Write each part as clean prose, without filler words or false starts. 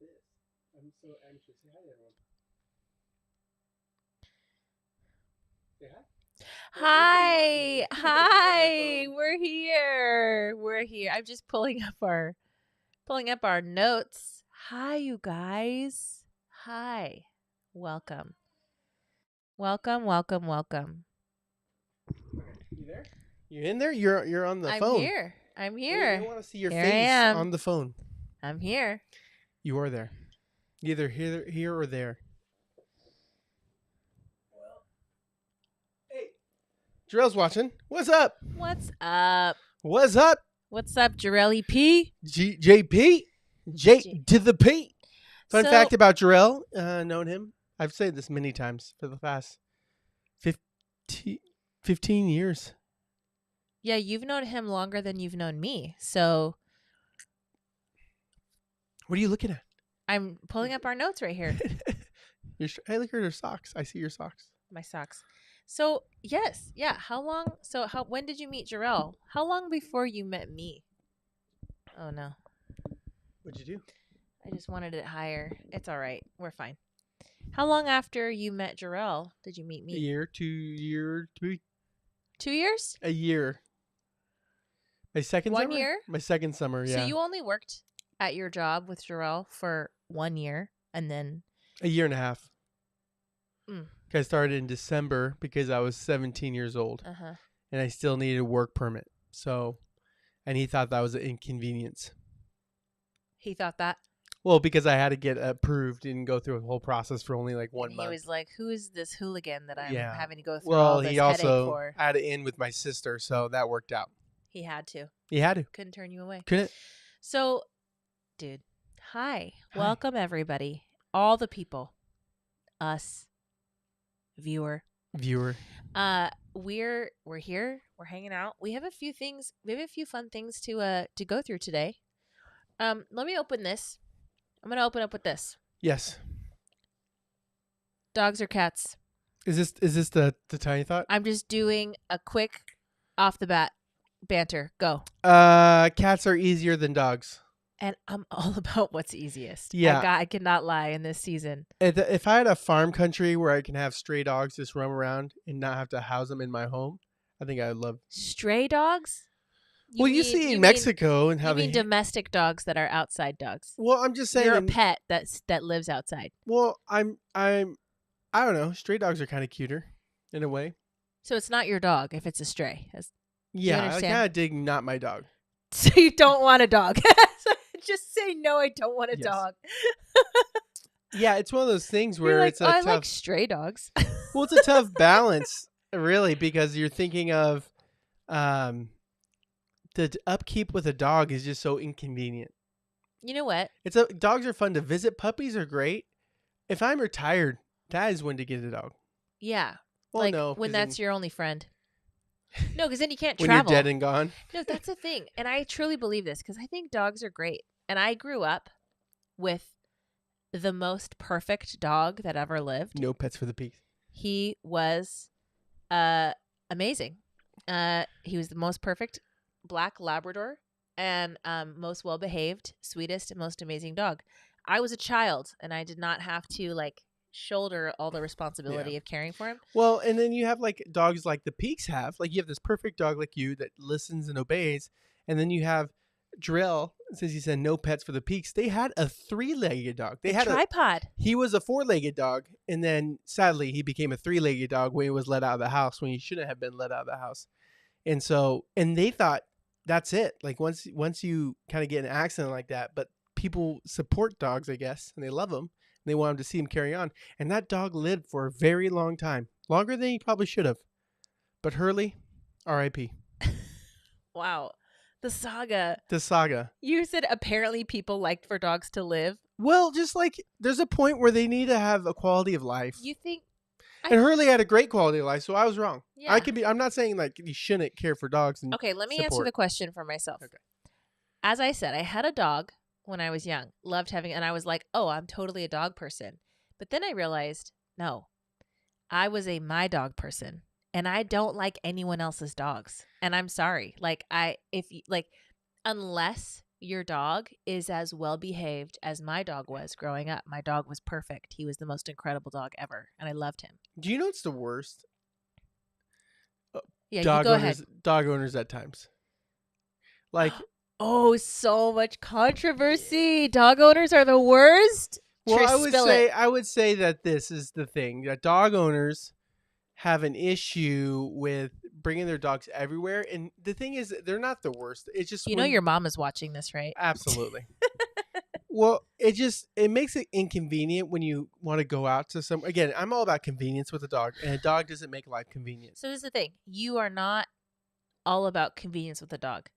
this. I'm so anxious. Say hi, everyone. Say hi. Hi. Hi. Phone. We're here. We're here. I'm just pulling up our notes. Hi, you guys. Hi. Welcome. Welcome. You there? You in there? You're on the I'm phone. here. I'm Wait, here. I want to see your Here I face am. on the phone. I'm here. You are there. Either here or there. Well, hey, Jarrell's watching. What's up? What's up? What's up? What's up, Jarrell P? JP? J to the P. Fun So- fact about Jarrell. Known him. I've said this many times for the past 15 years. Yeah, you've known him longer than you've known me. So What are you looking at? I'm pulling up our notes right here. Hey, look at her socks. I see your socks. My socks. So yes, yeah. When did you meet Jarrell? How long before you met me? Oh no, What'd you do? I just wanted it higher. It's all right. We're fine. How long after you met Jarrell did you meet A me? year, 2 year, 2 years? a year. My second 1 summer? year? My second summer, yeah. So you only worked at your job with Jarrell for 1 year, and then A year and a half. Mm. I started in December because I was 17 years old and I still needed a work permit. So, and he thought that was an inconvenience. he thought that. Well, because I had to get approved and go through a whole process for only like 1 And month. he was like, "Who is this hooligan that I'm Yeah. having to go through Well, all this he headache also for?" had it in with my sister, so that worked out. He had to. He had to. Couldn't turn you away. Couldn't. So, dude, hi. Hi. Welcome everybody. All the people. Us. Viewer. We're here. We're hanging out. We have a few fun things to go through today. Let me open this. I'm going to open up with this. Yes. Dogs or cats? Is this the tiny thought? I'm just doing a quick off the bat banter. Go. Cats are easier than dogs. And I'm all about what's easiest. Yeah. I cannot lie in this season. If I had a farm country where I can have stray dogs just roam around and not have to house them in my home, I think I would love. Stray dogs? You see in Mexico and how you they mean domestic dogs that are outside dogs. Well, I'm just saying. You're a pet that lives outside. Well, I don't know. Stray dogs are kind of cuter, in a way. So it's not your dog if it's a stray. Yeah, I kind of dig not my dog. So you don't want a dog. Just say no. I don't want a dog. Yeah, it's one of those things where You're like, it's a tough. I like stray dogs. Well, it's a tough balance, really, because you're thinking of, the upkeep with a dog is just so inconvenient. You know what? Dogs are fun to visit. Puppies are great. If I'm retired, that is when to get a dog. Yeah. Well, like no, when that's your only friend. No, because then you can't when travel. you're dead and gone. No, that's the thing. And I truly believe this because I think dogs are great. And I grew up with the most perfect dog that ever lived. No pets for the peaks. He was amazing. He was the most perfect black Labrador and most well-behaved, sweetest, and most amazing dog. I was a child and I did not have to shoulder all the responsibility of caring for him. Well, and then you have dogs like the Peaks have. Like you have this perfect dog like you that listens and obeys. And then you have Drill, since you said no pets for the Peaks, they had a 3-legged dog. They had tripod. He was a 4-legged dog, and then sadly he became a 3-legged dog when he was let out of the house when he shouldn't have been let out of the house. And they thought that's it. Like once you kind of get an accident like that, but people support dogs, I guess, and they love them. And they want them to see him carry on. And that dog lived for a very long time, longer than he probably should have. But Hurley, R.I.P. Wow. The saga. You said apparently people like for dogs to live. Well, just there's a point where they need to have a quality of life. You think? And Hurley had a great quality of life, so I was wrong. Yeah. I'm not saying you shouldn't care for dogs. Okay, let me answer the question for myself. Okay. As I said, I had a dog when I was young, loved having, and I was like, oh, I'm totally a dog person. But then I realized, no, I was a my dog person. And I don't like anyone else's dogs. And I'm sorry. Unless your dog is as well behaved as my dog was growing up. My dog was perfect. He was the most incredible dog ever, and I loved him. Do you know what's the worst? Yeah, you go ahead. Dog owners at times. Like, oh, so much controversy. Dog owners are the worst. well, Trish, I would say that this is the thing, that dog owners have an issue with bringing their dogs everywhere, and the thing is, they're not the worst. It's just You know your mom is watching this, right? Absolutely. Well, it makes it inconvenient when you want to go out to some. Again, I'm all about convenience with a dog, and a dog doesn't make life convenient. So this is the thing. You are not all about convenience with a dog.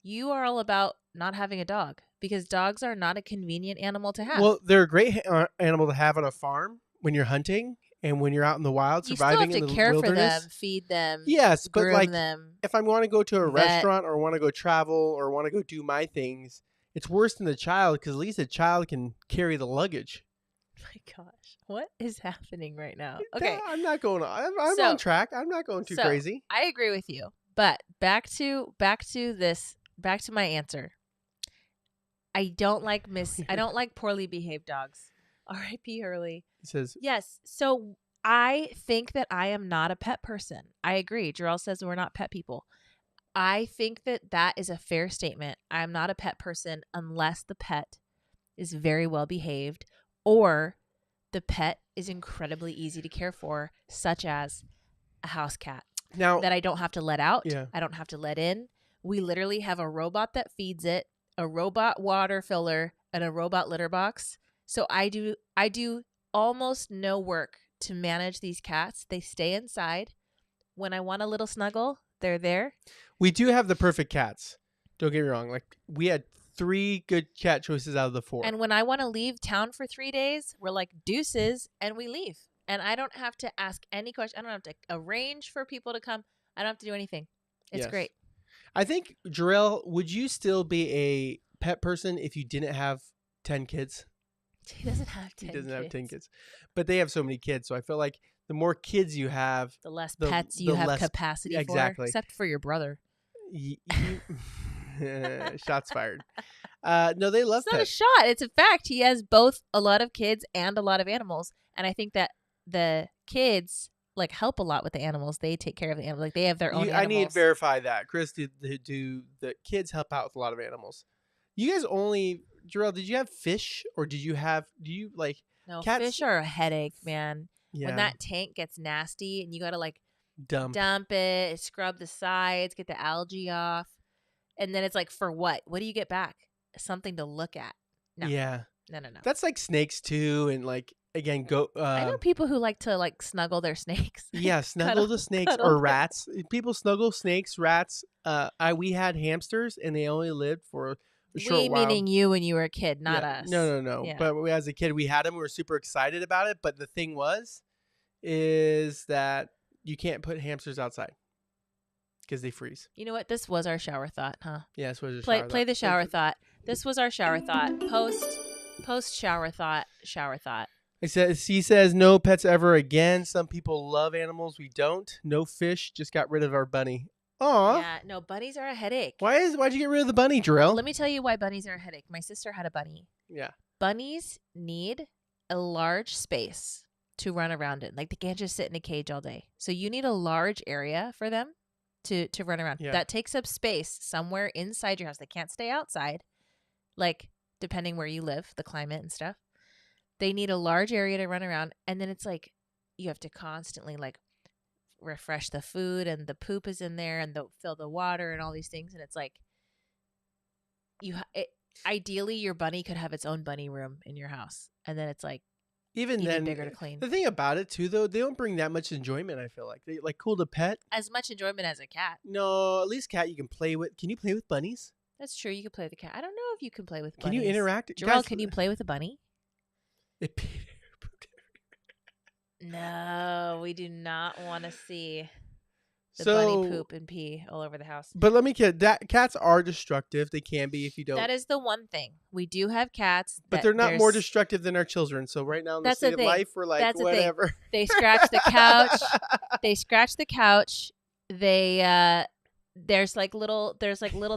You are all about not having a dog, because dogs are not a convenient animal to have. Well, they're a great animal to have on a farm when you're hunting and when you're out in the wild surviving in the wilderness. You still have to care for them, feed them. Yes, but groom like them, if I want to go to a vet. restaurant or want to go travel or want to go do my things, it's worse than the child, because at least the child can carry the luggage. My gosh, what is happening right now? Okay, I'm not going on. I'm on track. I'm not going too crazy. I agree with you, but back to my answer. I don't like poorly behaved dogs. R.I.P. Hurley. It says yes. So I think that I am not a pet person. I agree. Jarrell says we're not pet people. I think that is a fair statement. I'm not a pet person unless the pet is very well behaved or the pet is incredibly easy to care for, such as a house cat. Now that I don't have to let out. Yeah. I don't have to let in. We literally have a robot that feeds it, a robot water filler, and a robot litter box. So I do almost no work to manage these cats. They stay inside. When I want a little snuggle, they're there. We do have the perfect cats. Don't get me wrong. Like, we had 3 good cat choices out of the 4. And when I want to leave town for 3 days, we're like deuces and we leave. And I don't have to ask any question. I don't have to arrange for people to come. I don't have to do anything. It's great. I think, Jarrell, would you still be a pet person if you didn't have 10 kids? He doesn't have 10 He doesn't have 10 kids. But they have so many kids. So I feel like the more kids you have, the less pets you have capacity for. Exactly. Except for your brother. Shots fired. No, they love pets. It's not a shot. It's a fact. He has both a lot of kids and a lot of animals. And I think that the kids like help a lot with the animals. They take care of the animals. Like they have their own animals. I need to verify that. Chris, do the kids help out with a lot of animals? You guys only, Jarrell, did you have fish or do you like no, cats? Fish are a headache, man. Yeah. When that tank gets nasty and you got to like dump it, scrub the sides, get the algae off. And then it's like, for what? What do you get back? Something to look at. No. Yeah. No. That's like snakes too. And like, again, I know people who like to like snuggle their snakes. Yeah, snuggle the snakes or rats. People snuggle snakes, rats. We had hamsters and they only lived for a short while. Meaning you when you were a kid, not us. No. Yeah. But as a kid, we had them. We were super excited about it. But the thing is that you can't put hamsters outside because they freeze. You know what? This was our shower thought, huh? Yeah, this was a shower thought. Play the shower thought. This was our shower thought. Post shower thought. Shower thought. He says no pets ever again. Some people love animals. We don't. No fish. Just got rid of our bunny. Aw. Yeah, no, bunnies are a headache. Why'd you get rid of the bunny, Jarrell? Let me tell you why bunnies are a headache. My sister had a bunny. Yeah. Bunnies need a large space to run around in. Like they can't just sit in a cage all day. So you need a large area for them to run around. Yeah. That takes up space somewhere inside your house. They can't stay outside. Like depending where you live, the climate and stuff. They need a large area to run around. And then it's like you have to constantly like refresh the food and the poop is in there and fill the water and all these things. And it's like ideally your bunny could have its own bunny room in your house. And then it's like even then bigger to clean. The thing about it too, though, they don't bring that much enjoyment. I feel like they like cool to pet. As much enjoyment as a cat. No, at least cat you can play with. Can you play with bunnies? That's true. You can play with a cat. I don't know if you can play with bunnies. Can you interact? Jarrell, can you play with a bunny? No, we do not want to see the bunny poop and pee all over the house. But let me get that. Cats are destructive. They can be if you don't. That is the one thing. We do have cats. But they're not more destructive than our children. So right now in the state of life, we're like, whatever. They scratch the couch. They scratch the couch. They there's like little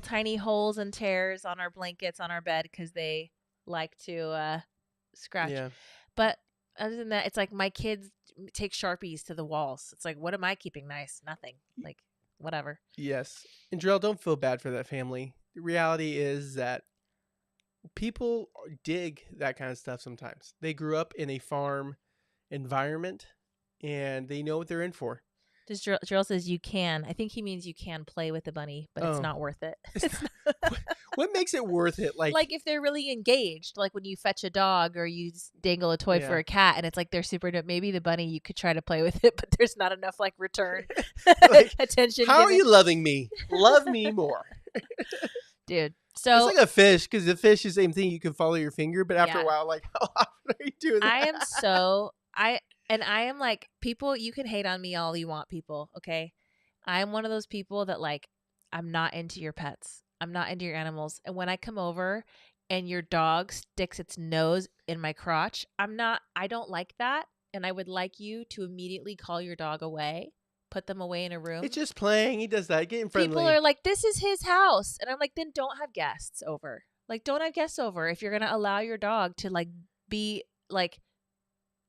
tiny holes and tears on our blankets on our bed because they like to scratch. Yeah. But other than that, it's like my kids take Sharpies to the walls. It's like, what am I keeping nice? Nothing. Like, whatever. Yes. And Drell, don't feel bad for that family. The reality is that people dig that kind of stuff sometimes. They grew up in a farm environment and they know what they're in for. Just Gerald says you can. I think he means you can play with the bunny, but it's not worth it. It's not, what makes it worth it? Like if they're really engaged, like when you fetch a dog or you dangle a toy for a cat, and it's like they're super. Maybe the bunny you could try to play with it, but there's not enough like return attention. How are you loving me? Love me more, dude. So it's like a fish, because the fish is the same thing. You can follow your finger, but after a while, like, how often are you doing that? I am like, people, you can hate on me all you want, people, okay? I'm one of those people that, like, I'm not into your pets. I'm not into your animals. And when I come over and your dog sticks its nose in my crotch, I don't like that. And I would like you to immediately call your dog away, put them away in a room. It's just playing. He does that. Getting friendly. People are like, this is his house. And I'm like, then don't have guests over. Like, don't have guests over if you're going to allow your dog to, like, be, like,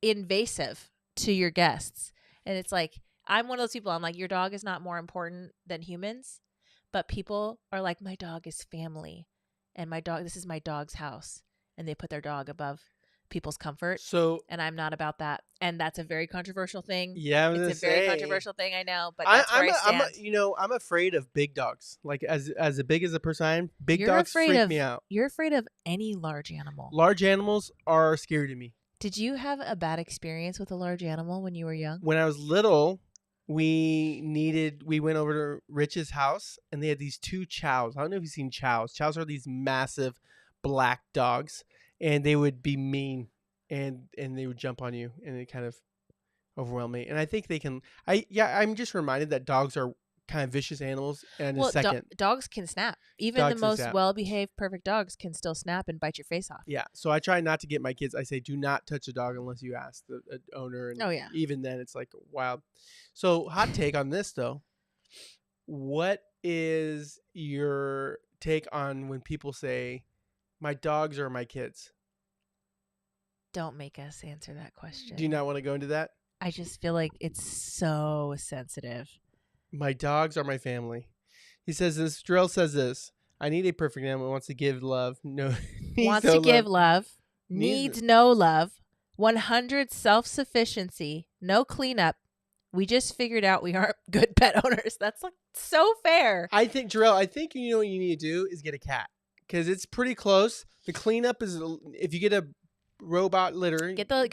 invasive to your guests. And it's like, I'm one of those people, I'm like, your dog is not more important than humans, but people are like, my dog is family, and this is my dog's house, and they put their dog above people's comfort. And I'm not about that, and that's a very controversial thing. Yeah, it's a very controversial thing, I know, but that's where I stand. I'm afraid of big dogs. Like, as big as a person I am, big dogs freak me out. You're afraid of any large animal. Large animals are scary to me. Did you have a bad experience with a large animal when you were young? When I was little, we went over to Rich's house, and they had these two chows. I don't know if you've seen chows. Chows are these massive black dogs, and they would be mean, and they would jump on you, and it kind of overwhelmed me. And I think they can. I'm just reminded that dogs are kind of vicious animals. And a second, dogs can snap. Even the most well-behaved, perfect dogs can still snap and bite your face off. Yeah. So I try not to get my kids. I say, do not touch a dog unless you ask the owner. And even then, it's like wild. So, hot take on this though. What is your take on when people say, "My dogs are my kids"? Don't make us answer that question. Do you not want to go into that? I just feel like it's so sensitive. My dogs are my family. He says this. Drell says this. I need a perfect animal. Wants to give love. No. Wants to give love. Needs no love. 100 self-sufficiency. No cleanup. We just figured out we aren't good pet owners. That's like so fair. I think, Drell, you know what you need to do is get a cat. Because it's pretty close. The cleanup is, if you get a robot litter. Get the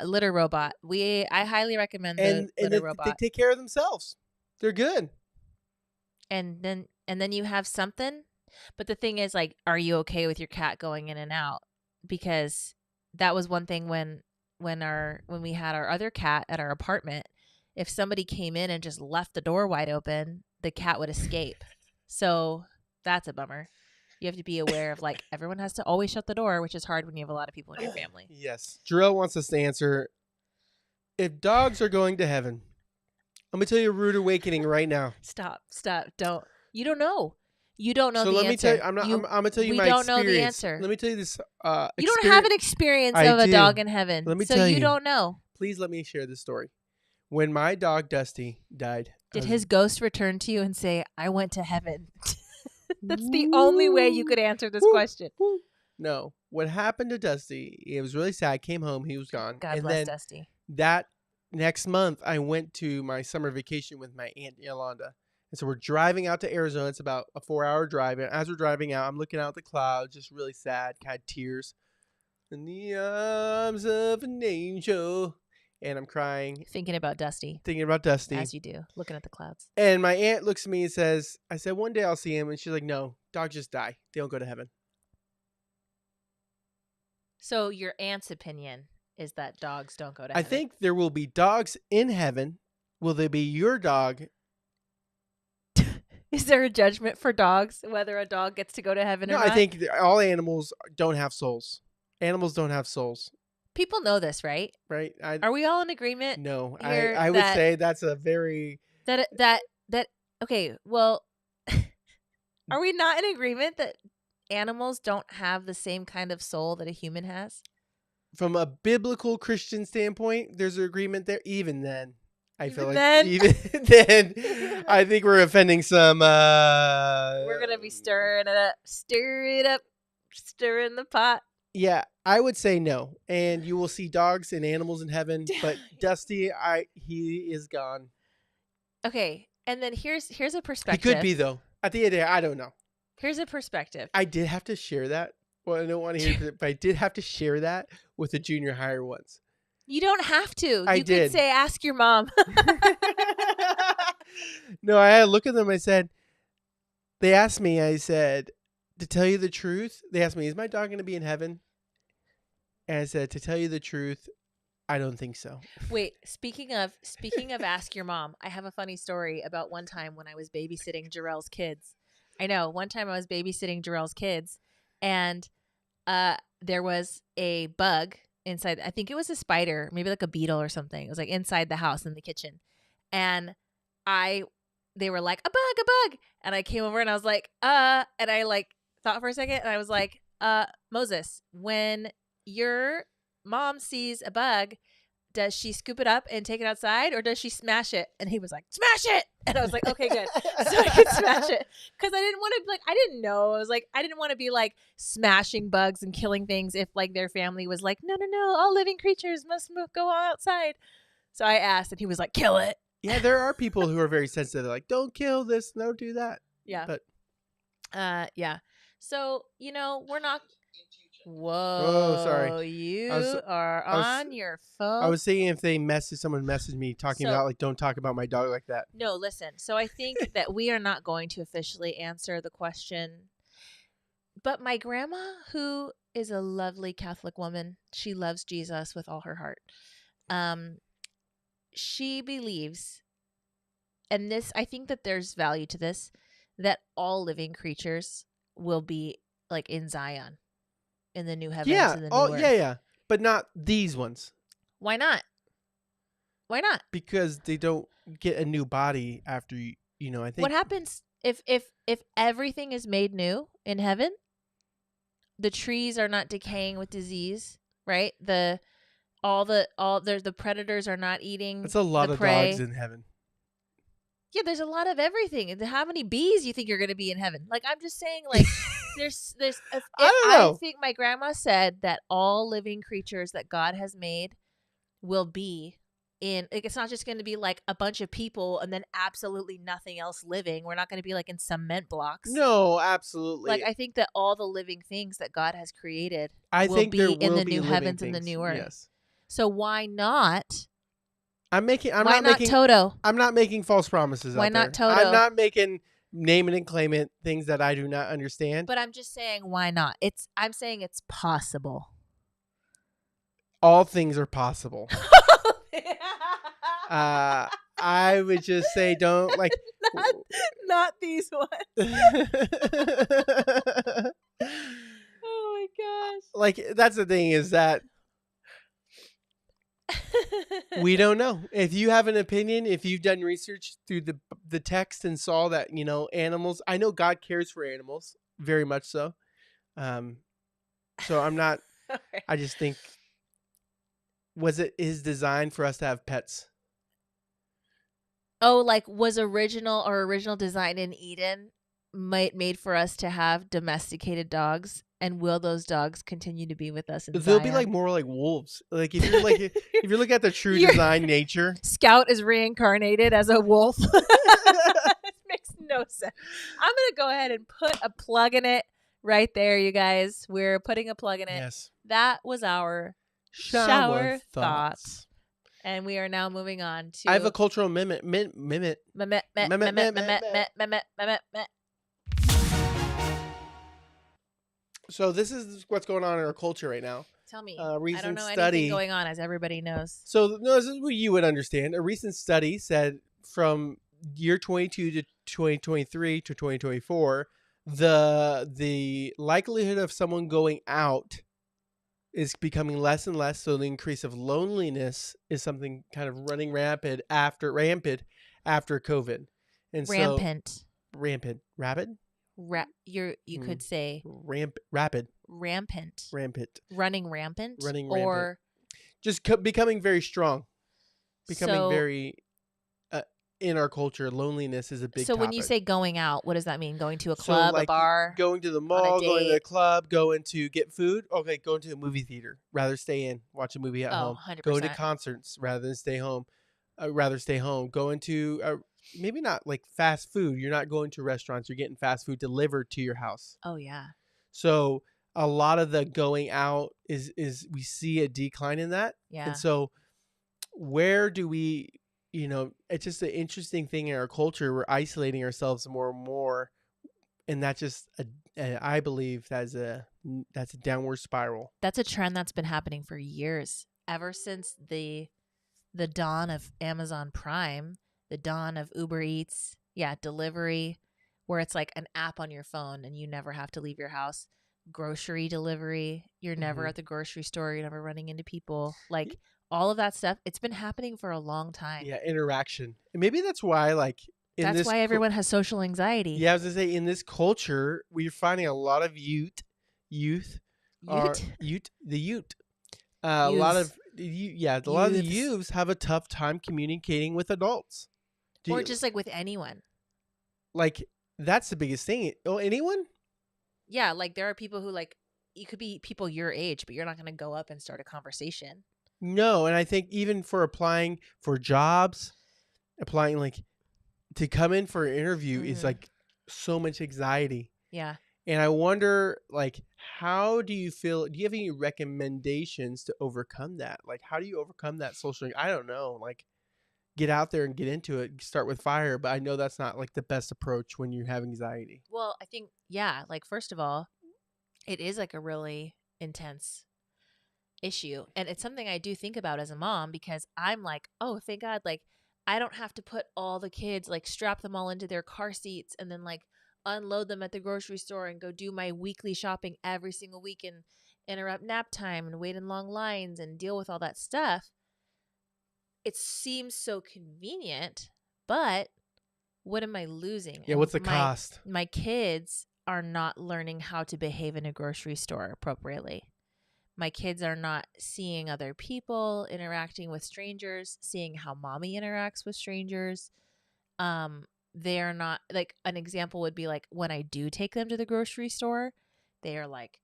litter robot. I highly recommend the litter robot. They take care of themselves. They're good. And then you have something. But the thing is, like, are you okay with your cat going in and out? Because that was one thing when we had our other cat at our apartment. If somebody came in and just left the door wide open, the cat would escape. So that's a bummer. You have to be aware of, like, everyone has to always shut the door, which is hard when you have a lot of people in your family. Yes. Jarrell wants us to answer, if dogs are going to heaven, I'm going to tell you a rude awakening right now. Stop. Don't. You don't know. You don't know the answer. So let me tell you, I'm going to tell you my experience. We don't know the answer. Let me tell you this. You don't have an experience of a dog in heaven. Let me tell you. So you don't know. Please let me share this story. When my dog Dusty died. Did his ghost return to you and say, I went to heaven? That's the only way you could answer this question. No. What happened to Dusty, it was really sad. I came home. He was gone. God bless Dusty. That next month, I went to my summer vacation with my Aunt Yolanda. And so we're driving out to Arizona. It's about a 4-hour drive. And as we're driving out, I'm looking out at the clouds, just really sad, kind of tears. In the arms of an angel. And I'm crying. Thinking about Dusty. As you do. Looking at the clouds. And my aunt looks at me and says, I said, one day I'll see him. And she's like, no, dogs just die. They don't go to heaven. So your aunt's opinion is that dogs don't go to heaven. I think there will be dogs in heaven. Will there be your dog? Is there a judgment for dogs, whether a dog gets to go to heaven or not? No, I think all animals don't have souls. Animals don't have souls. People know this, right? Right. Are we all in agreement? No, I would say that's a very that okay. Well, Are we not in agreement that animals don't have the same kind of soul that a human has? From a biblical Christian standpoint, there's an agreement there. Even then, I feel Even like then? even then, I think we're offending some. We're going to be stirring it up. Stir it up. Stir in the pot. Yeah, I would say no. And you will see dogs and animals in heaven, but Dusty, he is gone. Okay, and then here's a He perspective. could be though. At the end of the day, I don't know. Here's a perspective. I did have to share that. Well, I don't want to hear it, but I did have to share that with the junior higher once. You don't have to. I you did. could say, ask your mom. No, I had to look at them. I said, they asked me, I said, to tell you the truth, they asked me, is my dog going to be in heaven? And I said, to tell you the truth, I don't think so. Wait, speaking of ask your mom, I have a funny story about one time when I was babysitting Jarrell's kids. I know, one time I was babysitting Jarrell's kids, and there was a bug inside. I think it was a spider, maybe like a beetle or something. It was like inside the house in the kitchen. And they were like, a bug. And I came over and I was like, and I like thought for a second and I was like, Moses, when your mom sees a bug, does she scoop it up and take it outside or does she smash it? And he was like, smash it. And I was like, okay, good. So I could smash it. Because I didn't want to, like, I didn't know. I was like, I didn't want to be like smashing bugs and killing things if like their family was like, no, all living creatures must go outside. So I asked and he was like, kill it. Yeah, there are people who are very sensitive. They're like, don't kill this, don't do that. Yeah. But yeah. So, we're not. Whoa. Oh, sorry. You are on your phone. I was saying if someone messaged me talking about like, don't talk about my dog like that. No, listen. So I think that we are not going to officially answer the question. But my grandma, who is a lovely Catholic woman, she loves Jesus with all her heart. She believes, and this, I think that there's value to this, that all living creatures will be like in Zion, in the new heavens and the new earth. Yeah. But not these ones. Why not? Because they don't get a new body after I think. What happens if everything is made new in heaven? The trees are not decaying with disease, right? The predators are not eating. That's a lot the of prey. dogs in heaven. Yeah, there's a lot of everything. How many bees you think you're going to be in heaven? Like, I'm just saying, like, there's. I don't know. I think my grandma said that all living creatures that God has made will be in. Like, it's not just going to be like a bunch of people and then absolutely nothing else living. We're not going to be like in cement blocks. No, absolutely. Like, I think that all the living things that God has created will think be there in will the be new living heavens and the things. new earth. Yes. So why not? I'm Why not not Toto? I'm not making false promises. Why out not there. Toto? I'm not making name it and claim it things that I do not understand. But I'm just saying, why not? I'm saying it's possible. All things are possible. I would just say don't like not these ones. Oh my gosh. Like that's the thing is that we don't know. If you have an opinion, if you've done research through the text and saw that, animals, I know God cares for animals very much so. So I'm not, Okay. I just think, was it his design for us to have pets? Oh, like was original design in Eden made for us to have domesticated dogs? And will those dogs continue to be with us in They'll Zion? be like more like wolves. Like if you're like if you're looking at the true design nature. Scout is reincarnated as a wolf. It makes no sense. I'm gonna go ahead and put a plug in it right there, you guys. We're putting a plug in it. Yes. That was our shower thoughts. And we are now moving on to I have a cultural mimit. So this is what's going on in our culture right now. Tell me. Recent I don't know study anything going on, as everybody knows. So no, this is what you would understand. A recent study said from year 22 to 2023 to 2024, the likelihood of someone going out is becoming less and less. So the increase of loneliness is something kind of running rampant after COVID. And Rampant. rapid. You could say Rapid, rampant, rampant, running rampant, running rampant. or Just becoming very strong, becoming so. very uh, in our culture. Loneliness is a big So when you topic. say going out, what does that mean? Going to a So club, a like bar, going to the on a mall, going to the date? club, going to get food. Okay, going to a movie theater. Rather stay in, watch a movie at Oh, home. Going to 100%. concerts rather than stay home. Rather stay home. Going to maybe not like fast food. You're not going to restaurants. You're getting fast food delivered to your house. Oh yeah. So a lot of the going out is we see a decline in that. And Yeah. so where do we, it's just an interesting thing in our culture. We're isolating ourselves more and more, and that's just I believe that's a downward spiral. That's a trend that's been happening for years. Ever since the dawn of Amazon Prime, the dawn of Uber Eats, delivery, where it's like an app on your phone and you never have to leave your house. Grocery delivery, you're never at the grocery store, you're never running into people. Like all of that stuff, it's been happening for a long time. Yeah, interaction. And maybe that's why, like, that's why everyone has social anxiety. Yeah, I was gonna say, in this culture, we're finding a lot of youth, a lot of a lot of the youths have a tough time communicating with adults, or just like with anyone. Like that's the biggest thing. Oh, anyone? Yeah, like there are people who like you could be people your age, but you're not going to go up and start a conversation. No, and I think even for applying for jobs, applying like to come in for an interview is like so much anxiety. Yeah. And I wonder, like, how do you feel? Do you have any recommendations to overcome that? Like, how do you overcome that social? I don't know. Like, get out there and get into it. Start with fire, but I know that's not like the best approach when you have anxiety. Well, I think like first of all, it is like a really intense issue, and it's something I do think about as a mom because I'm like, oh, thank God, like I don't have to put all the kids, like strap them all into their car seats and then like unload them at the grocery store and go do my weekly shopping every single week and interrupt nap time and wait in long lines and deal with all that stuff. It seems so convenient, but what am I losing? Yeah, what's the cost? My kids are not learning how to behave in a grocery store appropriately. My kids are not seeing other people, interacting with strangers, seeing how mommy interacts with strangers. They are not, like, an example would be like when I do take them to the grocery store, they are like,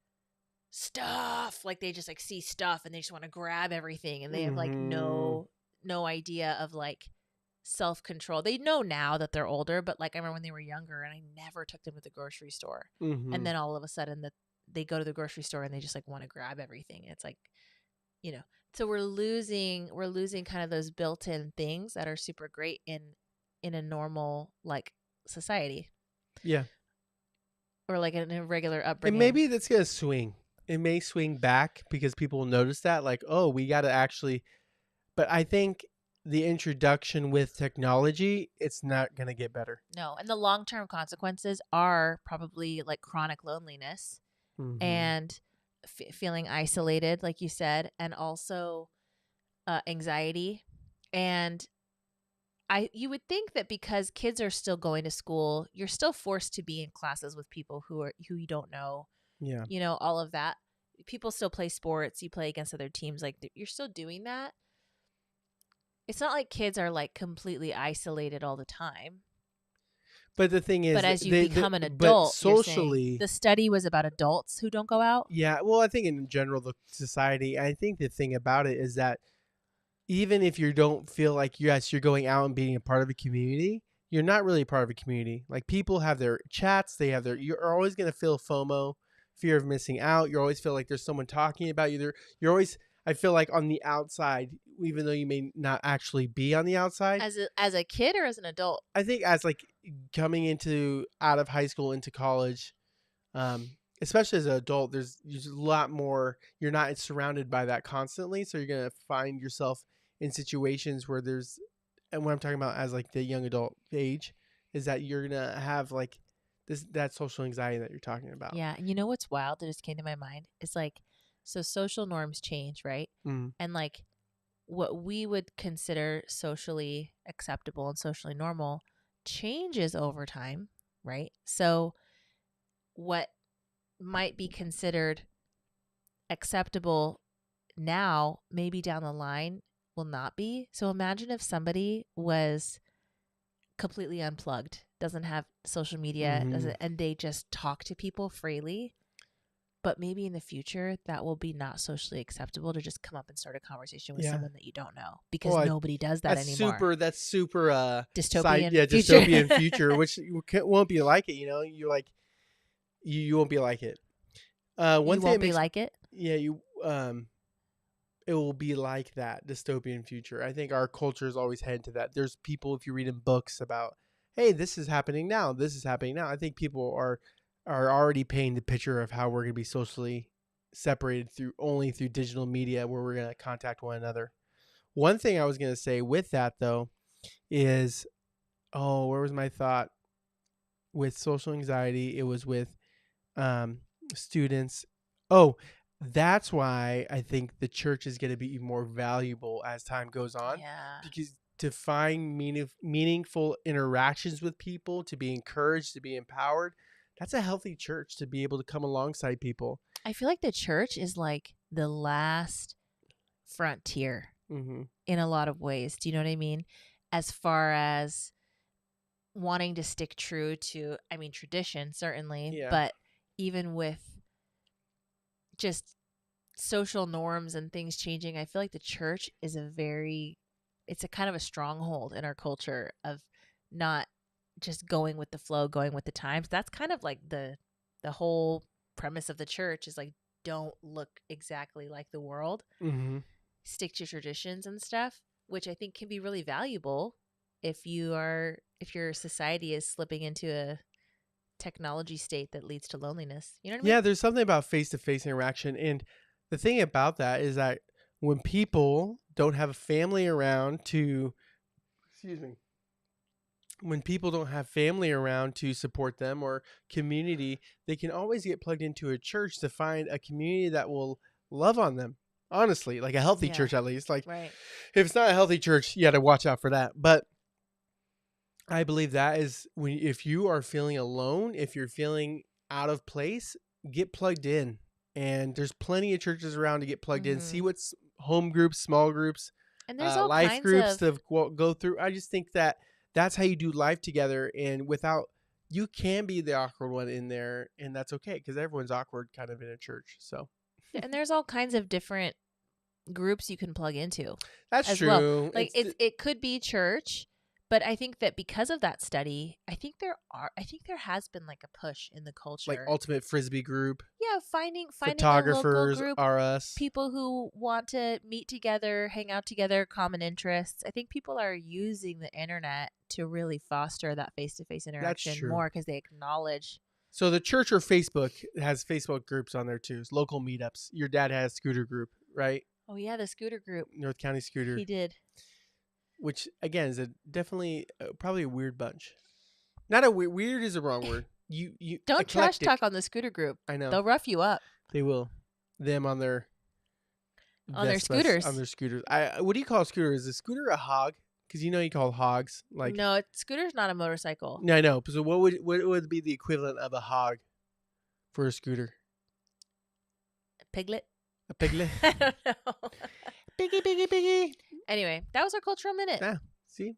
stuff. Like they just like see stuff and they just want to grab everything, and they have like no idea of like self-control. They know now that they're older, but like I remember when they were younger and I never took them to the grocery store. And then all of a sudden that they go to the grocery store and they just like want to grab everything. It's like, so we're losing kind of those built-in things that are super great in a normal like society. Yeah. Or like in a regular upbringing. And maybe that's going to swing. It may swing back because people will notice that, like, oh, we got to actually, but I think the introduction with technology, it's not going to get better. No. And the long-term consequences are probably like chronic loneliness and feeling isolated, like you said, and also anxiety. And you would think that because kids are still going to school, you're still forced to be in classes with people who you don't know. Yeah. All of that. People still play sports. You play against other teams. Like you're still doing that. It's not like kids are like completely isolated all the time. But the thing is, but as you become an adult, socially, the study was about adults who don't go out. Yeah. Well, I think in general, the society, I think the thing about it is that even if you don't feel like, yes, you're going out and being a part of a community, you're not really a part of a community. Like people have their chats, you're always going to feel FOMO, fear of missing out. You always feel like there's someone talking about you. You're always, I feel like, on the outside, even though you may not actually be on the outside. As a kid or as an adult? I think as like coming out of high school into college, especially as an adult, there's a lot more. You're not surrounded by that constantly, so you're gonna find yourself in situations where there's, and what I'm talking about as like the young adult age, is that you're gonna have like that social anxiety that you're talking about. Yeah, and you know what's wild that just came to my mind is like, so social norms change, right? And like what we would consider socially acceptable and socially normal changes over time, right? So what might be considered acceptable now, maybe down the line will not be. So imagine if somebody was completely unplugged, doesn't have social media, doesn't, and they just talk to people freely. But maybe in the future that will be not socially acceptable to just come up and start a conversation with someone that you don't know, because nobody does that anymore. That's super Dystopian future. dystopian future, which won't be like it. You're like you won't be like it. One You thing won't be like it. Yeah, it will be like that dystopian future. I think our culture is always headed to that. There's people, if you read in books about, hey, this is happening now. This is happening now. I think people are already painting the picture of how we're going to be socially separated only through digital media, where we're going to contact one another. One thing I was going to say with that though is, where was my thought with social anxiety? It was with students. Oh, that's why I think the church is going to be even more valuable as time goes on. Yeah. Because to find meaningful interactions with people, to be encouraged, to be empowered, that's a healthy church, to be able to come alongside people. I feel like the church is like the last frontier in a lot of ways. Do you know what I mean? As far as wanting to stick true to, I mean, tradition, certainly, but even with just social norms and things changing, I feel like the church is it's a kind of a stronghold in our culture of not just going with the flow, going with the times. That's kind of like the whole premise of the church is like, don't look exactly like the world. Stick to traditions and stuff, which I think can be really valuable if your society is slipping into a technology state that leads to loneliness. You know what I mean? Yeah, there's something about face-to-face interaction. And the thing about that is that when people don't have a family around to, when people don't have family around to support them or community, they can always get plugged into a church to find a community that will love on them. Honestly, like a healthy church, at least. Like, right. If it's not a healthy church, you got to watch out for that. But I believe that is if you are feeling alone, if you're feeling out of place, get plugged in. And there's plenty of churches around to get plugged in. See what's home groups, small groups, and there's all life kinds groups of to go through. I just think that that's how you do life together. And you can be the awkward one in there, and that's okay, because everyone's awkward kind of in a church. So, and there's all kinds of different groups you can plug into. That's as true. Well. Like it could be church, but I think that because of that study, I think there has been like a push in the culture, like ultimate frisbee group. Yeah, finding photographers, a local group, are us. People who want to meet together, hang out together, common interests. I think people are using the internet to really foster that face-to-face interaction more because they acknowledge. So the church or Facebook has Facebook groups on there too. It's local meetups. Your dad has a scooter group, right? Oh yeah, the scooter group. North County Scooter. He did. Which again is definitely probably a weird bunch. Not a weird is a wrong word. You don't eclectic. Trash talk on the scooter group. I know they'll rough you up. They will. Them on their scooters. On their scooters. What do you call a scooter? Is a scooter a hog? Because you call hogs like. No, scooter's not a motorcycle. No, I know. So what would be the equivalent of a hog for a scooter? A piglet. A piglet. I don't know. Piggy. Anyway, that was our cultural minute. Yeah. See,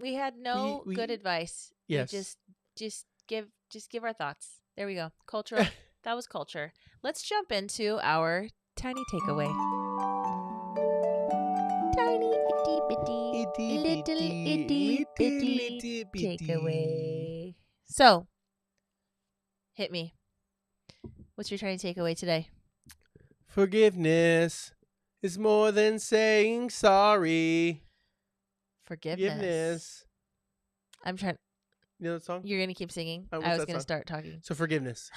we had no good advice. Yes. We just give our thoughts. There we go. Cultural. That was culture. Let's jump into our tiny takeaway. Tiny itty bitty takeaway. So, hit me. What's your tiny takeaway today? Forgiveness is more than saying sorry. Forgiveness. I'm trying. You know that song? You're gonna keep singing. I was gonna start talking. So forgiveness.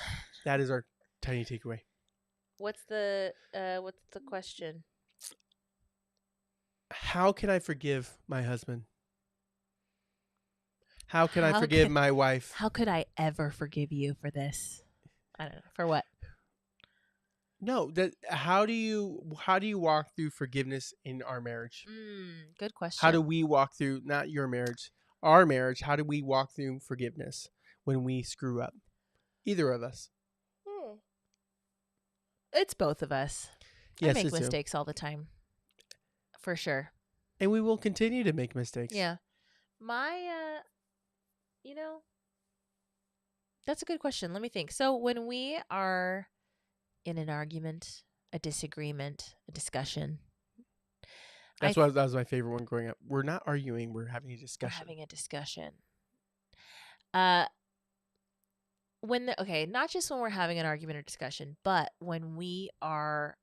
That is our tiny takeaway. What's the question? How can I forgive my husband? How can I forgive my wife? How could I ever forgive you for this? I don't know. For what? No, how do you walk through forgiveness in our marriage? Good question. How do we walk through, not your marriage, our marriage? How do we walk through forgiveness when we screw up? Either of us. It's both of us. I Yes, make it's you. mistakes all the time, for sure. And we will continue to make mistakes. Yeah. My, you know, that's a good question. Let me think. So when we are in an argument, a disagreement, a discussion, That's why that was my favorite one growing up. We're not arguing, we're having a we're discussion. having a discussion. Not just when we're having an argument or discussion, but when we are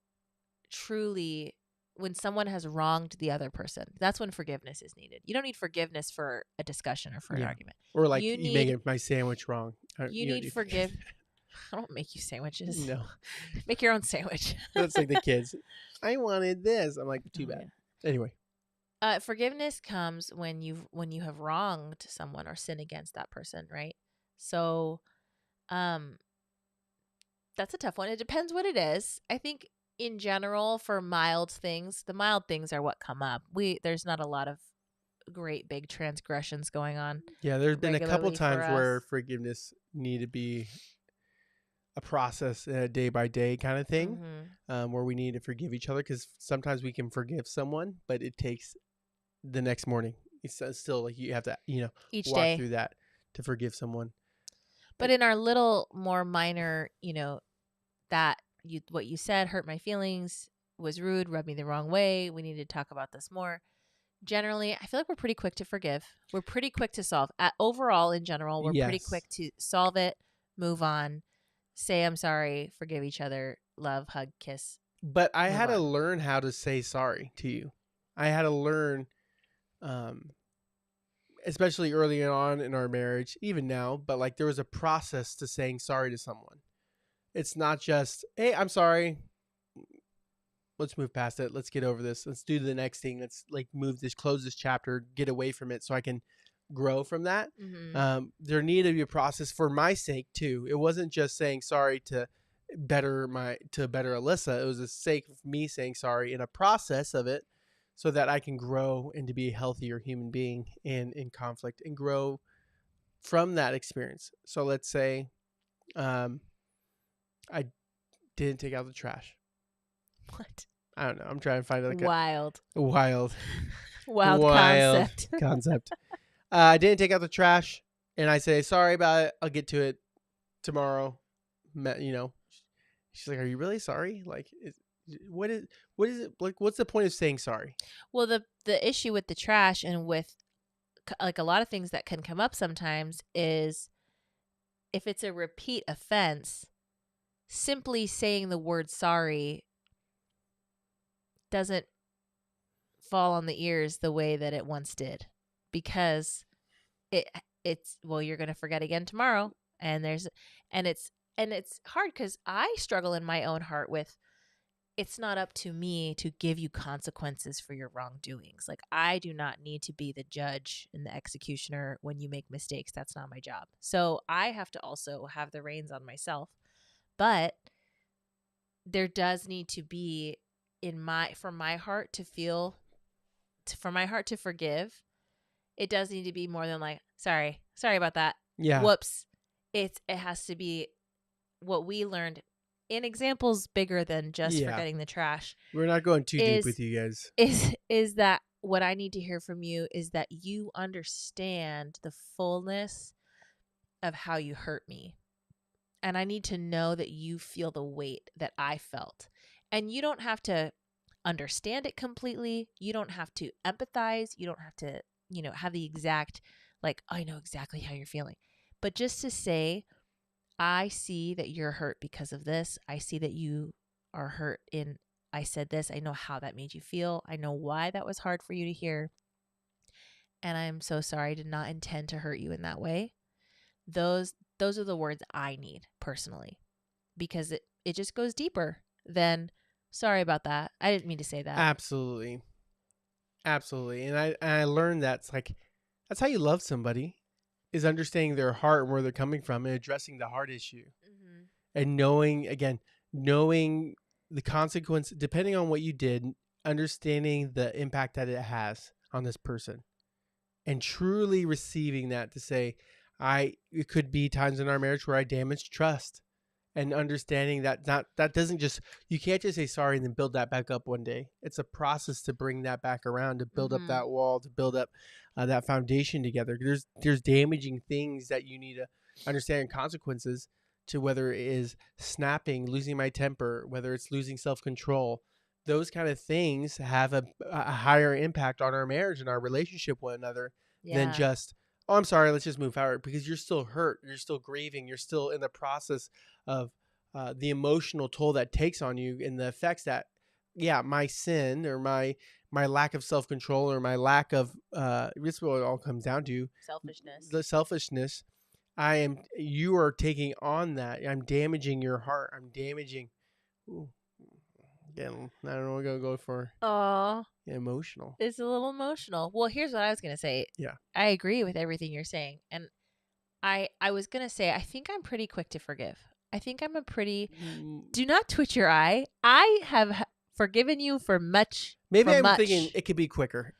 truly, when someone has wronged the other person, that's when forgiveness is needed. You don't need forgiveness for a discussion or for an Yeah. argument. Or like You you need making my sandwich wrong. you You don't need need forgive. I don't make you sandwiches. No. Make your own sandwich. That's like the kids. I wanted this. I'm like, too Oh, bad. Anyway. forgiveness comes when you have wronged someone or sinned against that person, right? So, um, that's a tough one. It depends what it is. I think in general, for mild things, the mild things are what come up. There's not a lot of great big transgressions going on Yeah, there's been a couple regularly for times us. where forgiveness need to be a process, a day by day kind of thing, where we need to forgive each other, because sometimes we can forgive someone, but it takes the next morning. It's still like you have to, Each walk day. through that to forgive someone. But in our little more minor, what you said hurt my feelings, was rude, rubbed me the wrong way, we need to talk about this more. Generally, I feel like we're pretty quick to forgive. We're pretty quick to solve. Overall, in general, we're pretty Yes. quick to solve it, move on, say I'm sorry, forgive each other, love, hug, kiss. But I Move had to on. learn how to say sorry to you. I had to learn, especially early on in our marriage, even now, but like there was a process to saying sorry to someone. It's not just, hey, I'm sorry. Let's move past it. Let's get over this. Let's do the next thing. Let's like close this chapter, get away from it so I can grow from that. There needed to be a process for my sake too. It wasn't just saying sorry to better Alyssa. It was a sake of me saying sorry in a process of it, so that I can grow and to be a healthier human being and in conflict and grow from that experience. So let's say I didn't take out the trash. What? I don't know. I'm trying to find like wild a wild concept. I didn't take out the trash, and I say sorry about it. I'll get to it tomorrow. She's like, "Are you really sorry? Like, what is it like? What's the point of saying sorry?" Well, the issue with the trash and with like a lot of things that can come up sometimes is if it's a repeat offense, simply saying the word sorry doesn't fall on the ears the way that it once did, because it's you're going to forget again tomorrow, and it's hard because I struggle in my own heart with, it's not up to me to give you consequences for your wrongdoings. Like, I do not need to be the judge and the executioner when you make mistakes. That's not my job. So I have to also have the reins on myself. But there does need to be for my heart to forgive. It does need to be more than like, sorry about that. Yeah. Whoops. It has to be what we learned in examples bigger than just forgetting the trash. We're not going too deep with you guys. Is that what I need to hear from you is that you understand the fullness of how you hurt me. And I need to know that you feel the weight that I felt. And you don't have to understand it completely. You don't have to empathize. You don't have to, have the exact, like, I know exactly how you're feeling. But just to say, I see that you're hurt because of this. I see that you are hurt I said this. I know how that made you feel. I know why that was hard for you to hear. And I'm so sorry. I did not intend to hurt you in that way. Those are the words I need personally, because it just goes deeper than sorry about that. I didn't mean to say that. Absolutely. And I learned that's how you love somebody, is understanding their heart and where they're coming from and addressing the heart issue. And knowing the consequence, depending on what you did, understanding the impact that it has on this person, and truly receiving that to say, it could be times in our marriage where I damaged trust, and understanding that that doesn't just, you can't just say sorry and then build that back up one day. It's a process to bring that back around, to build up Mm-hmm. that wall, to build up that foundation together. There's damaging things that you need to understand, consequences to, whether it is snapping, losing my temper, whether it's losing self-control. Those kind of things have a higher impact on our marriage and our relationship with one another than Yeah. just, oh, I'm sorry, let's just move forward, because you're still hurt, you're still grieving, you're still in the process of the emotional toll that takes on you, and the effects that, yeah, my sin or my lack of self-control or my lack of this is what it all comes down to, Selfishness. the selfishness. You are taking on that. I'm damaging your heart. I'm damaging. Ooh, again, I don't know what I'm gonna go for. Oh, Emotional. it's a little emotional. Well, here's what I was gonna say. Yeah. I agree with everything you're saying, and I was gonna say I think I'm pretty quick to forgive. I think I'm a pretty. Do not twitch your eye. I have forgiven you for much. Maybe for I'm much. thinking it could be quicker.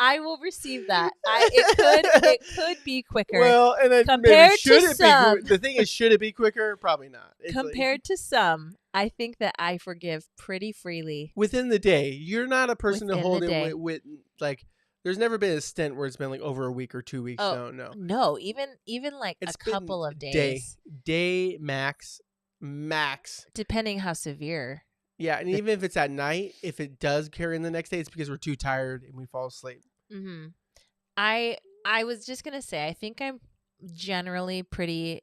I will receive that. It could be quicker. Well, and then compared maybe should to it some, be? The thing is, should it be quicker? Probably not. It's compared to some, I think that I forgive pretty freely within the day. You're not a person to within hold the it day. with like. There's never been a stint where it's been like over a week or 2 weeks. Oh No. no, even like It's a been couple of days, day max. depending how severe. Yeah, and even if it's at night, if it does carry in the next day, it's because we're too tired and we fall asleep. Mm-hmm. I was just gonna say I think I'm generally pretty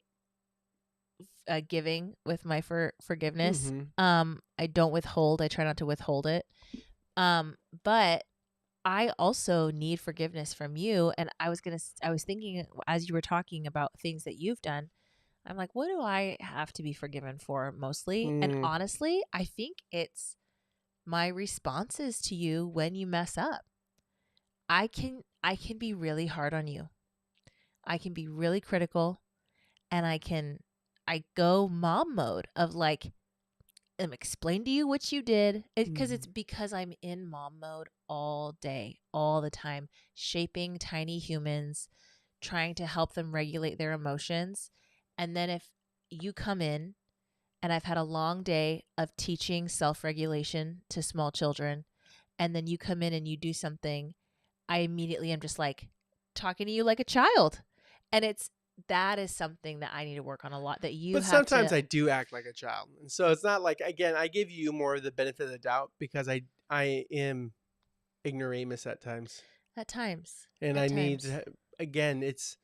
giving with my forgiveness. Mm-hmm. I don't withhold. I try not to withhold it. But I also need forgiveness from you. And I was thinking as you were talking about things that you've done, I'm like, what do I have to be forgiven for mostly? And honestly, I think it's my responses to you when you mess up. I can be really hard on you. I can be really critical, and I go mom mode of like, explain to you what you did, because I'm in mom mode all day, all the time, shaping tiny humans, trying to help them regulate their emotions. And then if you come in and I've had a long day of teaching self-regulation to small children, and then you come in and you do something, I immediately am just like talking to you like a child. And that is something that I need to work on a lot, that you But have sometimes to. I do act like a child, and so it's not like, again, I give you more of the benefit of the doubt because I am ignoramus at times, At times. and At I need times. again, it's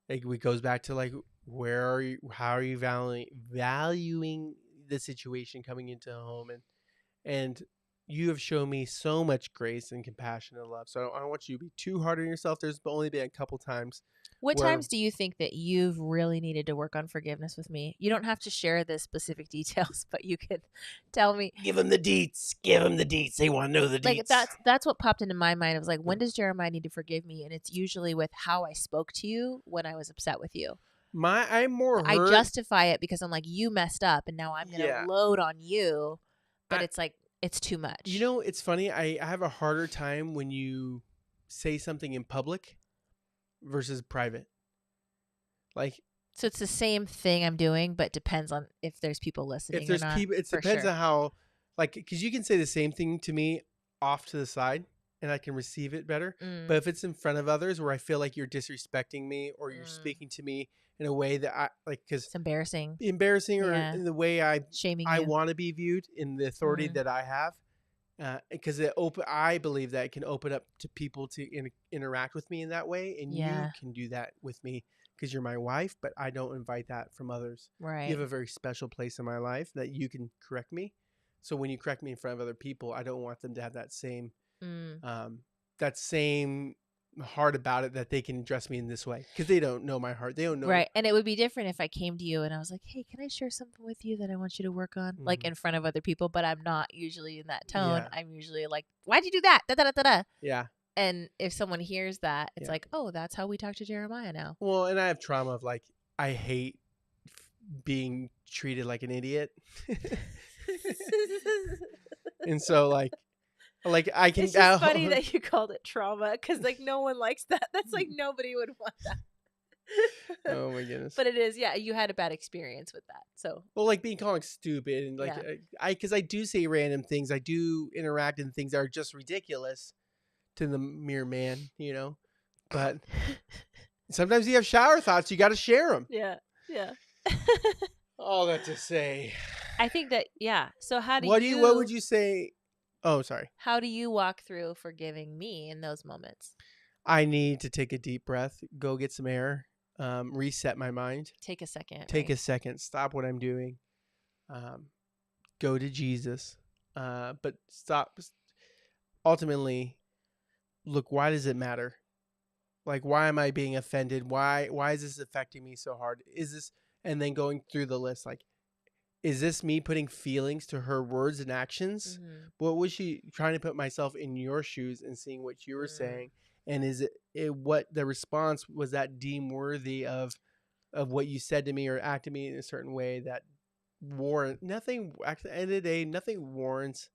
like it goes back to like, where are you? How are you valuing the situation coming into home, and you have shown me so much grace and compassion and love. So I don't want you to be too hard on yourself. There's only been a couple times. What Where, times do you think that you've really needed to work on forgiveness with me? You don't have to share the specific details, but you could tell me. give them the deets. Give them the deets. They want to know the deets. Like that's what popped into my mind. I was like, when does Jeremiah need to forgive me? And it's usually with how I spoke to you when I was upset with you. I'm more hurt. I justify it because I'm like, you messed up, and now I'm gonna load on you. But it's like, it's too much. You know, it's funny. I have a harder time when you say something in public versus private. Like, so it's the same thing I'm doing, but depends on if there's people listening. if there's or not, people, it depends on how. Like, because you can say the same thing to me off to the side, and I can receive it better. But if it's in front of others, where I feel like you're disrespecting me or you're speaking to me in a way that I like, because it's embarrassing, or in the way shaming I you. want to be viewed in the authority that I have, because I believe that it can open up to people to interact with me in that way, and you can do that with me because you're my wife. But I don't invite that from others. Right. You have a very special place in my life that you can correct me. So when you correct me in front of other people, I don't want them to have that same heart about it, that they can address me in this way, because they don't know my heart. They don't know. Right. And it would be different if I came to you and I was like, hey, can I share something with you that I want you to work on? Like in front of other people, but I'm not usually in that tone. Yeah. I'm usually like, why'd you do that? Da, da, da, da, da. Yeah. And if someone hears that, it's like, oh, that's how we talk to Jeremiah now. Well, and I have trauma of like, I hate being treated like an idiot. And so like I can. It's just funny that you called it trauma, because like no one likes that. That's like, nobody would want that. Oh my goodness. But it is, yeah, you had a bad experience with that. So, Well, like being called stupid and like yeah. because I do say random things, I do interact in things that are just ridiculous to the mere man, But sometimes you have shower thoughts, you got to share them. Yeah. Yeah. All that to say, I think that, yeah. So what would you say? Oh, sorry. how do you walk through forgiving me in those moments? I need to take a deep breath, go get some air, reset my mind, Take a second, take right? a second, stop what I'm doing, go to Jesus, but stop. Ultimately, look, why does it matter? Like, why am I being offended? Why is this affecting me so hard? Is this, and then going through the list, like, is this me putting feelings to her words and actions? Mm-hmm. What was she trying to put myself in your shoes and seeing what you were saying? And is it what the response was that deemed worthy of what you said to me or acted me in a certain way that warrant nothing? At the end of the day, nothing warrants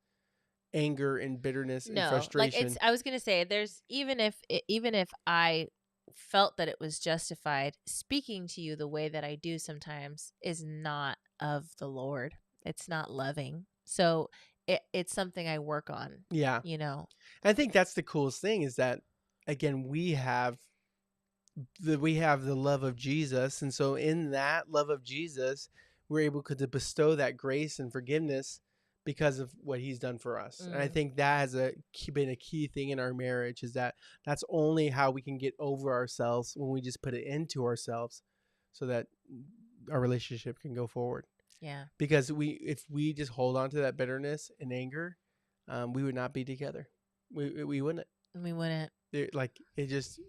anger and bitterness and No, like frustration. I was gonna say, there's even if I felt that it was justified, speaking to you the way that I do sometimes is not of the Lord. It's not loving. So it's something I work on. Yeah, You know. I think that's the coolest thing is that again we have the love of Jesus, and so in that love of Jesus, we're able to bestow that grace and forgiveness because of what He's done for us. And I think that has been a key thing in our marriage is that that's only how we can get over ourselves when we just put it into ourselves, so that our relationship can go forward. Yeah. Because if we just hold on to that bitterness and anger, we would not be together. We wouldn't. We wouldn't. Like it just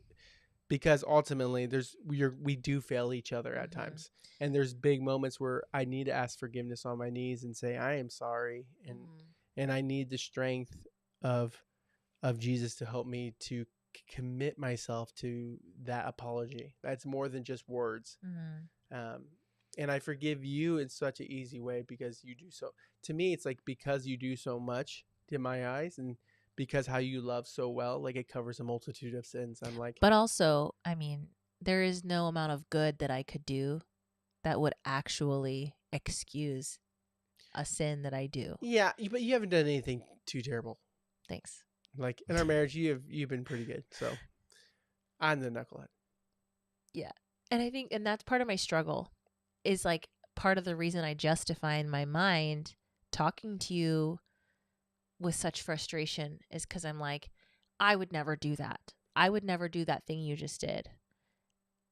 because ultimately we do fail each other at times, and there's big moments where I need to ask forgiveness on my knees and say I am sorry, and I need the strength of Jesus to help me to commit myself to that apology. That's more than just words. And I forgive you in such an easy way because you do so. To me, it's like because you do so much in my eyes, and because how you love so well, like it covers a multitude of sins. I'm like, But also, I mean, there is no amount of good that I could do that would actually excuse a sin that I do. yeah, but you haven't done anything too terrible. Thanks. Like in our marriage, you've been pretty good. So I'm the knucklehead. Yeah. And I think, and that's part of my struggle is like part of the reason I justify in my mind talking to you with such frustration is because I'm like, I would never do that. I would never do that thing you just did.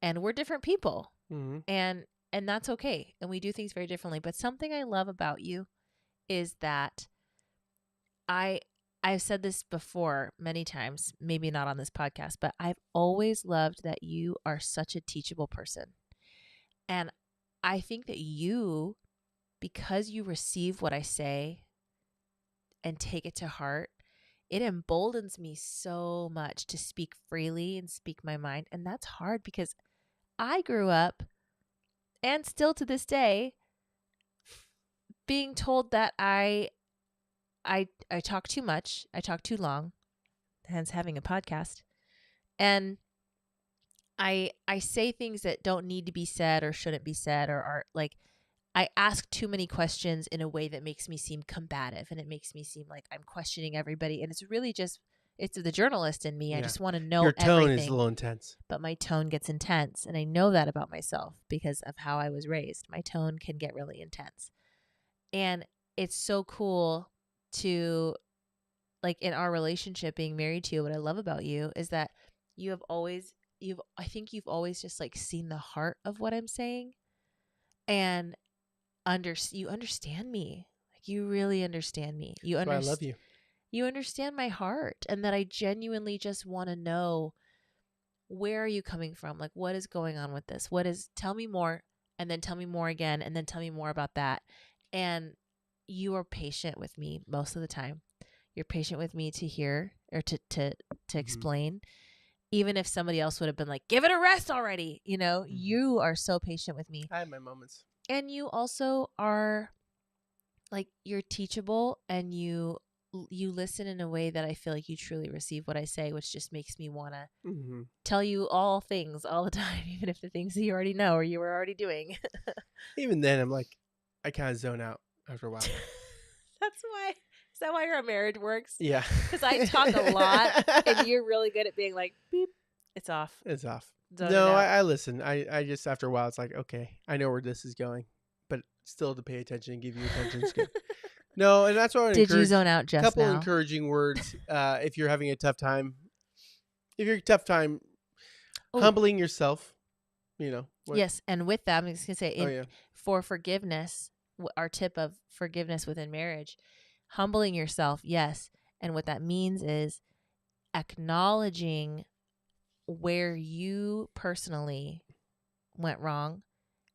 And we're different people. Mm-hmm. And that's okay. And we do things very differently. But something I love about you is that I've said this before many times, maybe not on this podcast, but I've always loved that you are such a teachable person. And I think that you, because you receive what I say and take it to heart, it emboldens me so much to speak freely and speak my mind. And that's hard because I grew up and still to this day being told that I talk too much, I talk too long, hence having a podcast. And I say things that don't need to be said or shouldn't be said or are like I ask too many questions in a way that makes me seem combative and it makes me seem like I'm questioning everybody. And it's really just, it's the journalist in me. Yeah. I just want to know Your tone everything. is a little intense. But my tone gets intense. And I know that about myself because of how I was raised. My tone can get really intense. And it's so cool to, like in our relationship, being married to you, what I love about you is that you have always, I think you've always just like seen the heart of what I'm saying. And you understand me. Like you really understand me. That's why I love you. You understand my heart and that I genuinely just want to know, where are you coming from? Like what is going on with this? Tell me more and then tell me more again and then tell me more about that. And you are patient with me most of the time. You're patient with me to hear or to explain. Even if somebody else would have been like, give it a rest already. You are so patient with me. I have my moments. And you also are like, you're teachable and you you listen in a way that I feel like you truly receive what I say, which just makes me want to Mm-hmm. tell you all things all the time, even if the things that you already know or you were already doing. Even then, I'm like, I kind of zone out after a while. That's why. Is that why our marriage works? Yeah. Because I talk a lot, and you're really good at being like, beep, it's off. It's off. Zoning No, out. I listen. I just, after a while, it's like, okay, I know where this is going, but still to pay attention and give you attention is good. No, and that's what I would Did you encourage. zone out just Couple now? encouraging words. If you're having a tough time, if you're a tough time, Oh. humbling yourself, you know. What? Yes, and with that, I'm just gonna say, Oh yeah. for forgiveness, our tip of forgiveness within marriage, humbling yourself, yes, and what that means is acknowledging where you personally went wrong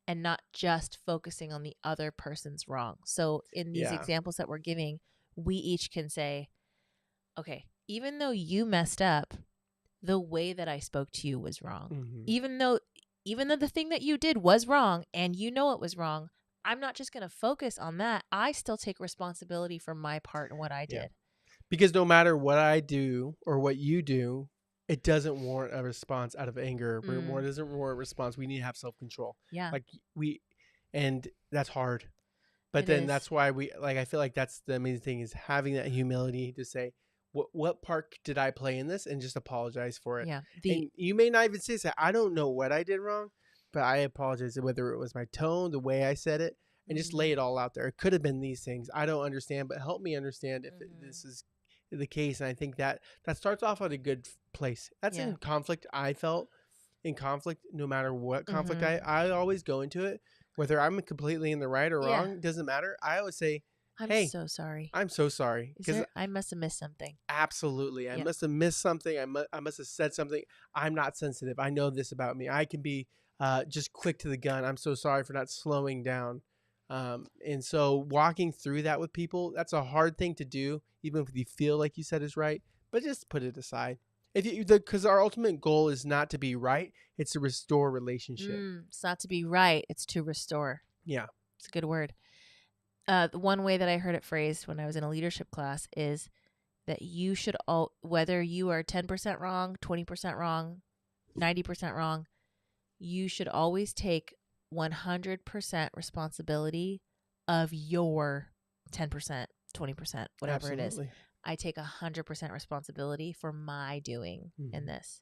and not just focusing on the other person's wrong. So in these Yeah. examples that we're giving, we each can say, okay, even though you messed up, the way that I spoke to you was wrong. Mm-hmm. Even though the thing that you did was wrong and you know it was wrong, I'm not just going to focus on that. I still take responsibility for my part and what I did. Yeah. Because no matter what I do or what you do, it doesn't warrant a response out of anger. It doesn't warrant a response. We need to have self-control. Yeah. And that's hard. But It then is. that's why I feel like that's the amazing thing is having that humility to say, what part did I play in this, and just apologize for it. Yeah. And you may not even say, I don't know what I did wrong, but I apologize, whether it was my tone, the way I said it, and just lay it all out there. It could have been these things. I don't understand, but help me understand if this is the case. And I think that starts off at a good place. That's in conflict. I felt in conflict, no matter what conflict I always go into it, whether I'm completely in the right or wrong, doesn't matter. I always say, hey, so sorry. I'm so sorry. Because I must have missed something. Absolutely. I must have missed something. I must have said something. I'm not sensitive. I know this about me. I can be just quick to the gun. I'm so sorry for not slowing down. And so walking through that with people, that's a hard thing to do, even if you feel like you said is right, but just put it aside. Because our ultimate goal is not to be right. It's to restore relationship. It's not to be right. It's to restore. Yeah. It's a good word. The one way that I heard it phrased when I was in a leadership class is that you should whether you are 10% wrong, 20% wrong, 90% wrong, you should always take 100% responsibility of your 10%, 20%, whatever it is. I take 100% responsibility for my doing in this.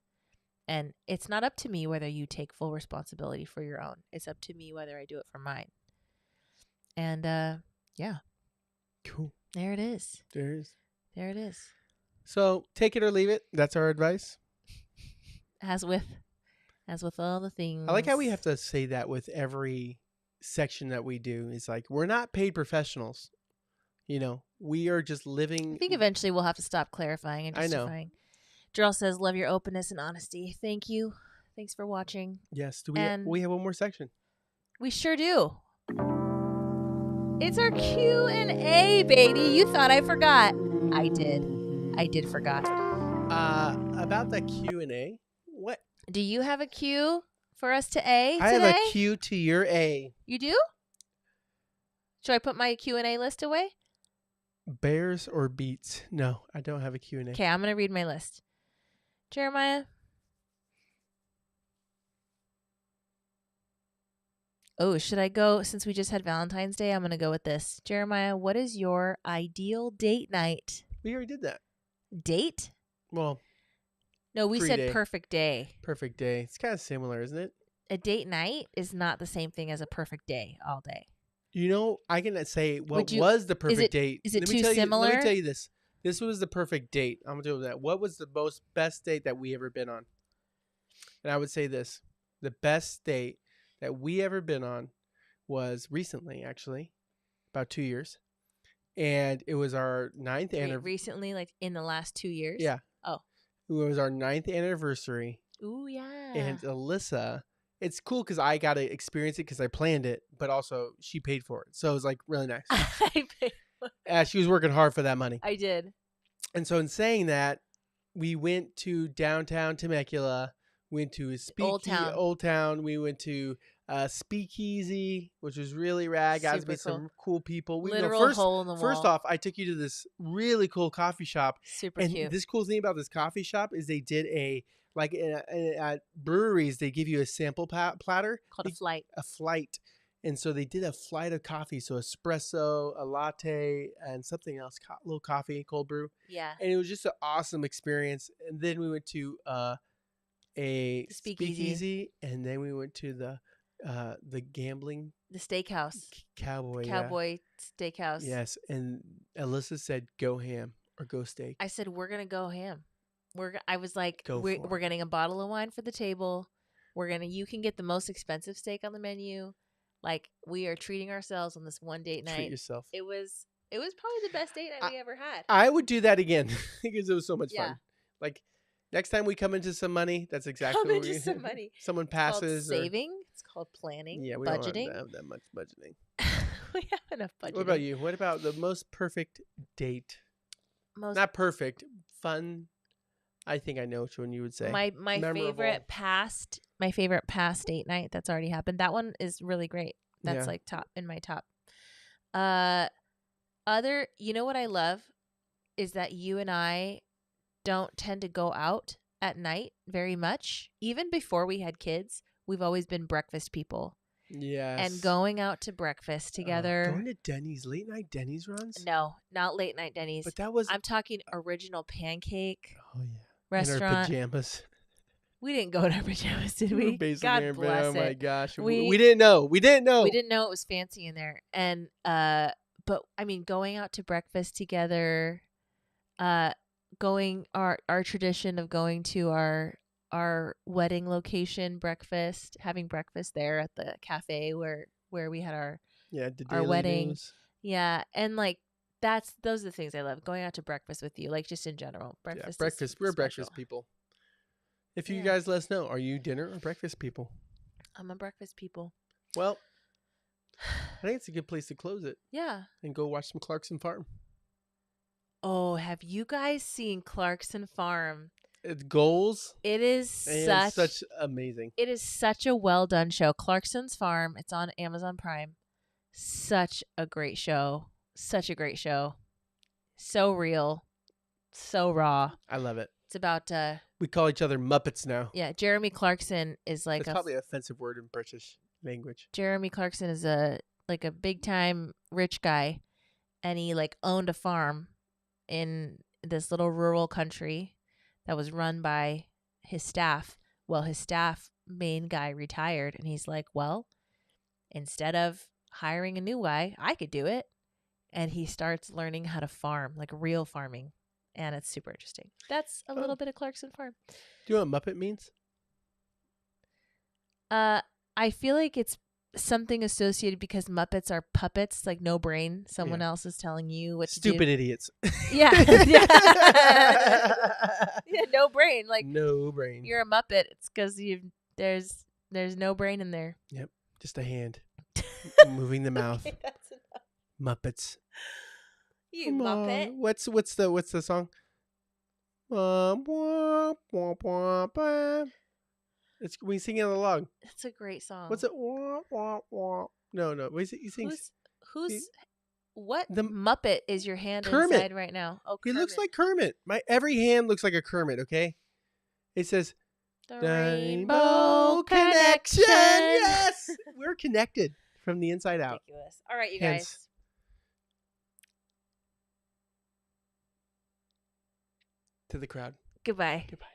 And it's not up to me whether you take full responsibility for your own. It's up to me whether I do it for mine. And yeah. Cool. There it is. There it is. So take it or leave it. That's our advice. As with all the things. I like how we have to say that with every section that we do. It's like, we're not paid professionals. You know, we are just living. I think eventually we'll have to stop clarifying and justifying. Jarrell says, love your openness and honesty. Thank you. Thanks for watching. Yes. We have one more section? We sure do. It's our Q&A, baby. You thought I forgot. I did forgot. About the Q&A, what? Do you have a Q for us to A today? I have a Q to your A. You do? Should I put my Q&A list away? Bears or beets? No, I don't have a Q&A. Okay, I'm going to read my list. Jeremiah. Oh, should I go? Since we just had Valentine's Day, I'm going to go with this. Jeremiah, what is your ideal date night? We already did that. Date? Well, no, we said perfect day. Perfect day. It's kind of similar, isn't it? A date night is not the same thing as a perfect day all day. You know, I can say what was the perfect date. Is it too similar? Let me tell you this. This was the perfect date. I'm going to do that. What was the best date that we ever been on? And I would say this. The best date that we ever been on was recently, actually, about 2 years. And it was our 9th anniversary. Recently, like in the last 2 years? Yeah. Oh. It was our 9th anniversary. Ooh, yeah. And Alyssa, it's cool because I got to experience it because I planned it, but also she paid for it. So it was like really nice. I paid for it. She was working hard for that money. I did. And so in saying that, we went to downtown Temecula, went to Old Town. We went to Speakeasy, which was really rad. Got to Super meet cool. some cool people. Literal hole in the First wall. off, I took you to this really cool coffee shop. Super And cute. this cool thing about this coffee shop is they did at breweries, they give you a sample platter. Called a flight. A flight. And so they did a flight of coffee. So espresso, a latte, and something else, little coffee, cold brew. Yeah. And it was just an awesome experience. And then we went to a speakeasy, and then we went to the gambling, the steakhouse, cowboy steakhouse. Yes, and Alyssa said go ham or go steak. I said we're gonna go ham. I was like, we're getting a bottle of wine for the table. You can get the most expensive steak on the menu. Like, we are treating ourselves on this one date night. Treat yourself. It was probably the best date night we ever had. I would do that again because it was so much fun. Like, next time we come into some money, that's exactly what we some money. Someone passes. It's called saving. It's called planning. Yeah, we budgeting. don't have that much budgeting. We have enough budgeting. What about you? What about the most perfect date? Not perfect, fun. I think I know which one you would say. My favorite past date night that's already happened. That one is really great. That's like top in my top. You know what I love is that you and I don't tend to go out at night very much. Even before we had kids, we've always been breakfast people. Yes. And going out to breakfast together. Going to Denny's, late night Denny's runs? No, not late night Denny's. But that was. I'm talking original pancake. Oh yeah. Restaurant. In our pajamas. We didn't go in our pajamas, did we? God bless it. Oh my gosh. We didn't know. We didn't know. We didn't know it was fancy in there. And but I mean, going out to breakfast together, going our tradition of going to our wedding location breakfast, having breakfast there at the cafe where we had our wedding. News. Yeah, and like those are the things I love. Going out to breakfast with you, like just in general. Breakfast. Yeah, breakfast. We're breakfast people. If you guys let us know, are you dinner or breakfast people? I'm a breakfast people. Well, I think it's a good place to close it. Yeah. And go watch some Clarkson Farm. Oh, have you guys seen Clarkson Farm? It's goals. It is such amazing. It is such a well done show. Clarkson's Farm. It's on Amazon Prime. Such a great show. Such a great show. So real. So raw. I love it. It's about we call each other Muppets now. Yeah, Jeremy Clarkson is like it's probably an offensive word in British language. Jeremy Clarkson is a big time rich guy, and he like owned a farm in this little rural country that was run by his staff. Well, his staff main guy retired, and he's like, well, instead of hiring a new guy, I could do it. And he starts learning how to farm, like real farming. And it's super interesting. That's a little bit of Clarkson Farm. Do you know what Muppet means? I feel like it's something associated because Muppets are puppets, like no brain. Someone else is telling you what to do. Stupid idiots. Yeah. Yeah, no brain. Like no brain. You're a Muppet. It's because there's no brain in there. Yep. Just a hand. Moving the mouth. Okay, that's enough. Muppets. You Muppet. What's the song? It's we sing it on the log. It's a great song. What's it? No. He sings. What the Muppet is your hand Kermit. Inside right now? Oh, Kermit. He looks like Kermit. Every hand looks like a Kermit. Okay. It says the Rainbow Connection. Yes, we're connected from the inside out. Ridiculous. All right, you guys. To the crowd. Goodbye. Goodbye.